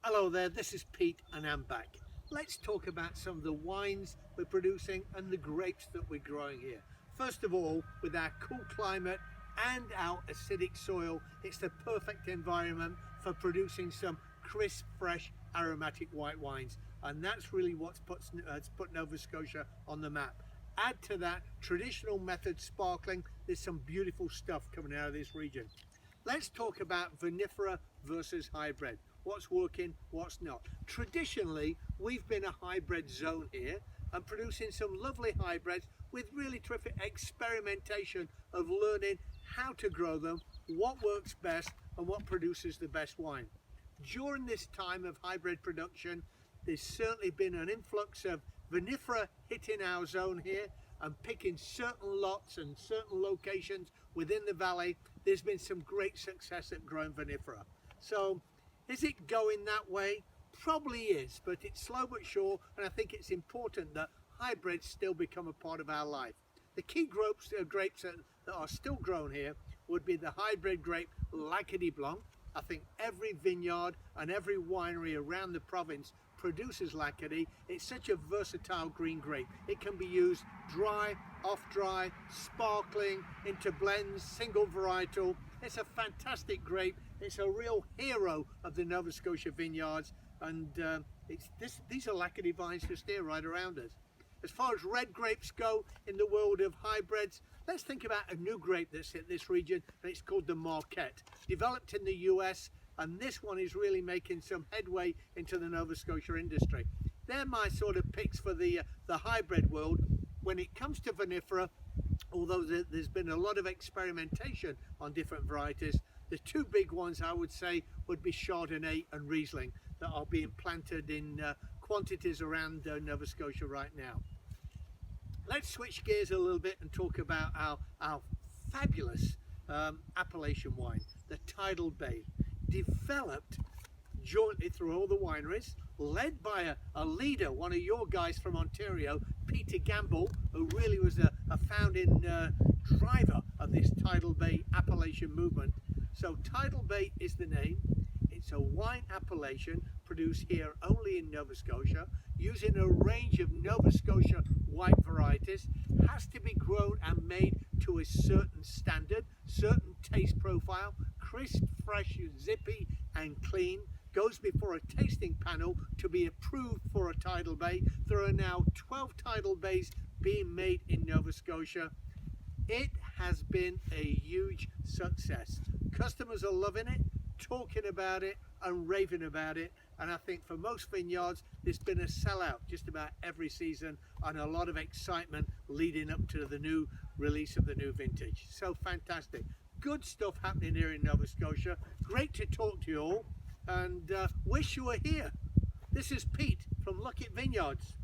Hello there, this is Pete and I'm back. Let's talk about some of the wines we're producing and the grapes that we're growing here. First of all, with our cool climate and our acidic soil, it's the perfect environment for producing some crisp, fresh, aromatic white wines. And that's really what's put Nova Scotia on the map. Add to that traditional method sparkling, there's some beautiful stuff coming out of this region. Let's talk about vinifera versus hybrid. What's working, what's not. Traditionally, we've been a hybrid zone here and producing some lovely hybrids with really terrific experimentation of learning how to grow them, what works best and what produces the best wine. During this time of hybrid production, there's certainly been an influx of vinifera hitting our zone here and picking certain lots and certain locations within the valley. There's been some great success at growing vinifera. So is it going that way? Probably is, but it's slow but sure, and I think it's important that hybrids still become a part of our life. The key grapes that are still grown here would be the hybrid grape Luckett Blanc. I think every vineyard and every winery around the province produces Luckett. It's such a versatile green grape. It can be used dry, off dry, sparkling, into blends, single varietal. It's a fantastic grape. It's a real hero of the Nova Scotia vineyards, and these are Luckett vines just here right around us. As far as red grapes go in the world of hybrids, let's think about a new grape that's in this region, and it's called the Marquette. Developed in the US, and this one is really making some headway into the Nova Scotia industry. They're my sort of picks for the hybrid world. When it comes to vinifera, although there's been a lot of experimentation on different varieties, the two big ones I would say would be Chardonnay and Riesling that are being planted in quantities around Nova Scotia right now. Let's switch gears a little bit and talk about our fabulous appellation wine, the Tidal Bay, developed jointly through all the wineries, led by a leader, one of your guys from Ontario, Peter Gamble, who really was a founding driver of this Tidal Bay appellation movement. So Tidal Bay is the name. It's a wine appellation produced here only in Nova Scotia, using a range of Nova Scotia white varieties. Has to be grown and made to a certain standard, certain taste profile, crisp, fresh, zippy and clean. Goes before a tasting panel to be approved for a Tidal Bay. There are now 12 Tidal Bays being made in Nova Scotia. It has been a huge success. Customers are loving it, talking about it and raving about it, and I think for most vineyards there's been a sellout just about every season and a lot of excitement leading up to the new release of the new vintage. So fantastic, good stuff happening here in Nova Scotia. Great to talk to you all, and wish you were here. This is Pete from Luckett Vineyards.